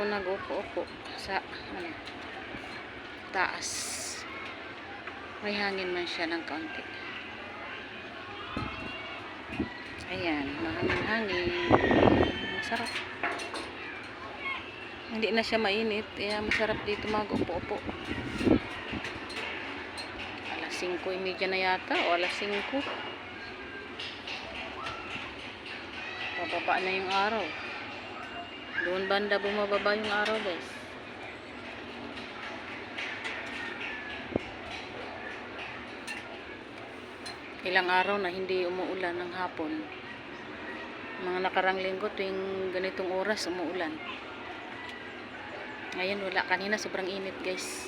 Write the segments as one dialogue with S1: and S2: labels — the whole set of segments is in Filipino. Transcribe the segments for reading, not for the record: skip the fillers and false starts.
S1: Nag-upo-upo sa taas. May hangin man siya ng kaunti. Ayan, mahangin-hangin. Masarap. Hindi na siya mainit. Kaya masarap dito mag-upo-upo. Alas 5:30 na yata o alas 5. Pababa na yung araw. Doon banda bumababa yung araw, guys. Ilang araw na hindi umuulan ng hapon. Mga nakarang linggo tuwing ganitong oras umuulan. Ngayon wala. Kanina sobrang init, guys.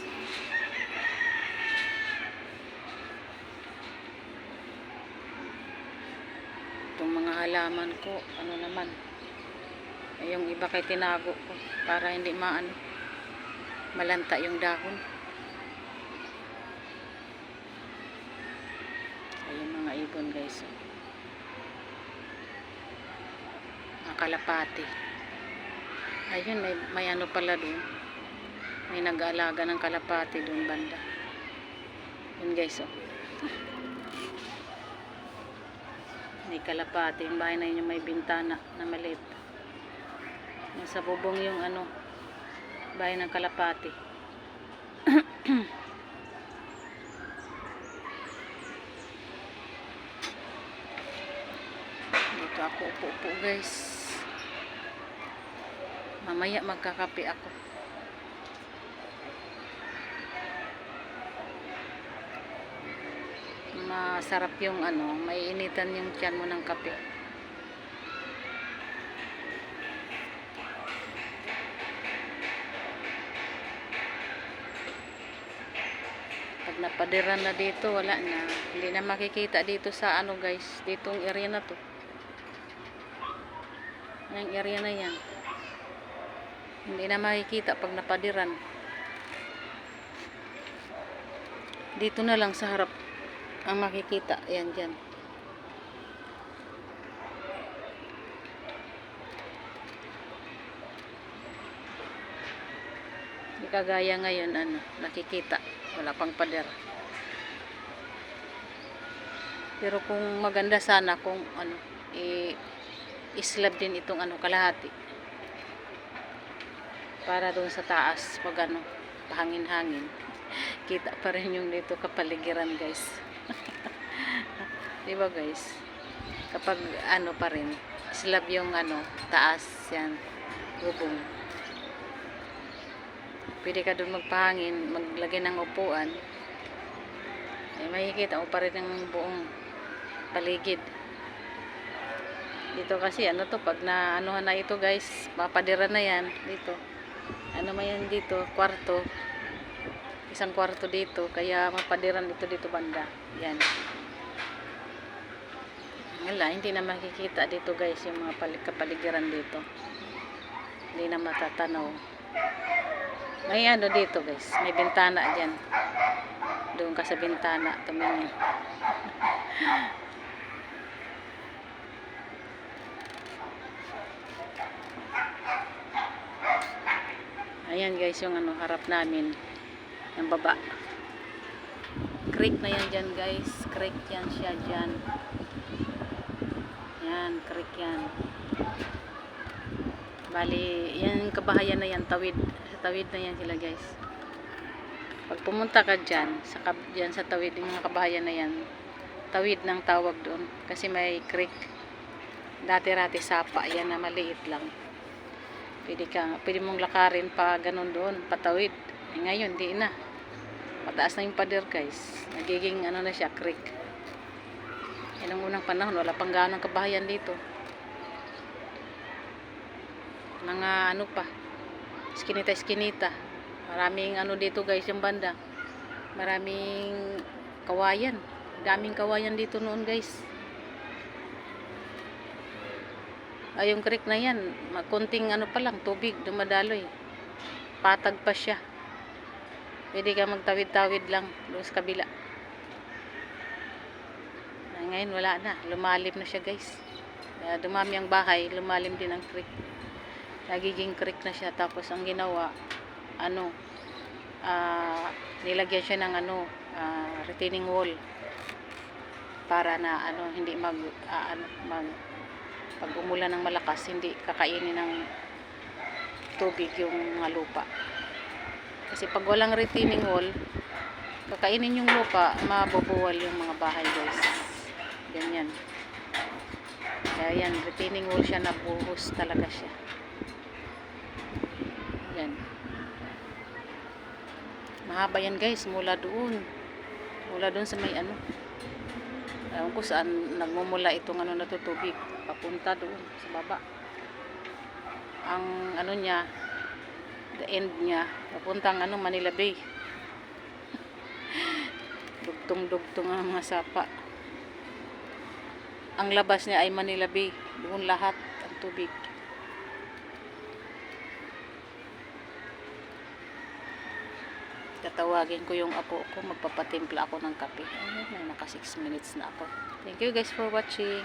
S1: Itong mga halaman ko, ano naman, yung iba kay tinago ko para hindi malanta yung dahon. Ayun mga ibon, guys. Mga kalapati. Ayun, may ano pala doon. May nag-aalaga ng kalapati doon banda. Yun, guys, oh. May kalapati. Yung bahay na yun yung may bintana na maliit. Nasa bubong yung bahay ng kalapati. Dito ako upo-upo, guys. Mamaya magkakape ako. Masarap yung may initan yung tiyan mo ng kape. Pag napadiran na dito, wala na. Hindi na makikita dito sa guys. Ditong area na to. Yung area na yan. Hindi na makikita pag napadiran. Dito na lang sa harap ang makikita. Ayan dyan. Hindi kagaya ngayon, nakikita. Wala pang pader. Pero kung maganda sana kung islab din itong kalahati. Para doon sa taas pag pahangin-hangin. Kita pa rin yung dito kapaligiran, guys. Diba, guys? Kapag pa rin slab yung taas yan, bubong. Pwede ka doon magpahangin, maglagay ng upuan. Ay makikita mo pa rin ang buong paligid. Dito kasi to pag na na ito, guys, papadira na yan dito. Yan dito, kwarto. Isang kwarto dito, kaya mapadiran dito banda. Yan. Wala, hindi na makikita dito, guys, yung mga kapaligiran dito. Hindi na matatanaw. May dito, guys, may bintana dyan. Doon ka sa bintana, tumingin. Ayan, guys, yung harap namin. Yung baba. Creek na yan dyan, guys. Creek yan siya dyan. Yan, creek yan. Bali, yan kabahayan na yan, tawid. Sa tawid na yan sila, guys. Pag pumunta ka dyan, sa tawid, yung mga kabahayan na yan, tawid ng tawag doon. Kasi may creek. Dati-rati sapa, yan na maliit lang. Pwede mong lakarin pa ganun doon, patawid. Ngayon, di na. Mataas na yung pader, guys. Nagiging na siya, creek. Yan ang unang panahon, wala pang ganang kabahayan dito. Mga pa, iskinita. Maraming dito, guys, yung banda. Maraming kawayan. Daming kawayan dito noon, guys. Ay, yung creek na yan, konting pa lang, tubig, dumadaloy. Patag pa siya. Pwede ka magtawid-tawid lang doon sa kabila. Ngayon wala na, lumalim na siya, guys. Dumami ang bahay, lumalim din ang creek. nagiging creek na siya. Tapos ang ginawa, ano, nilagyan siya ng retaining wall para na hindi pag umulan ng malakas, hindi kakainin ng tubig yung mga lupa. Kasi pag walang retaining wall, kakainin yung lupa, mabubuwal yung mga bahay, guys. Ganyan. Kaya yan, retaining wall siya, nabuhos talaga siya. Yan. Mahaba yan, guys, mula doon sa may ewan ko saan nagmumula itong na to, tubig papunta doon sa baba. Ang niya, the end niya papuntang Manila Bay. Dugtong ang mga sapa. Ang labas niya ay Manila Bay, doon lahat ang tubig. Tatawagin ko yung apo ko, magpapatimpla ako ng kape. Ay, naka 6 minutes na ako. Thank you guys for watching.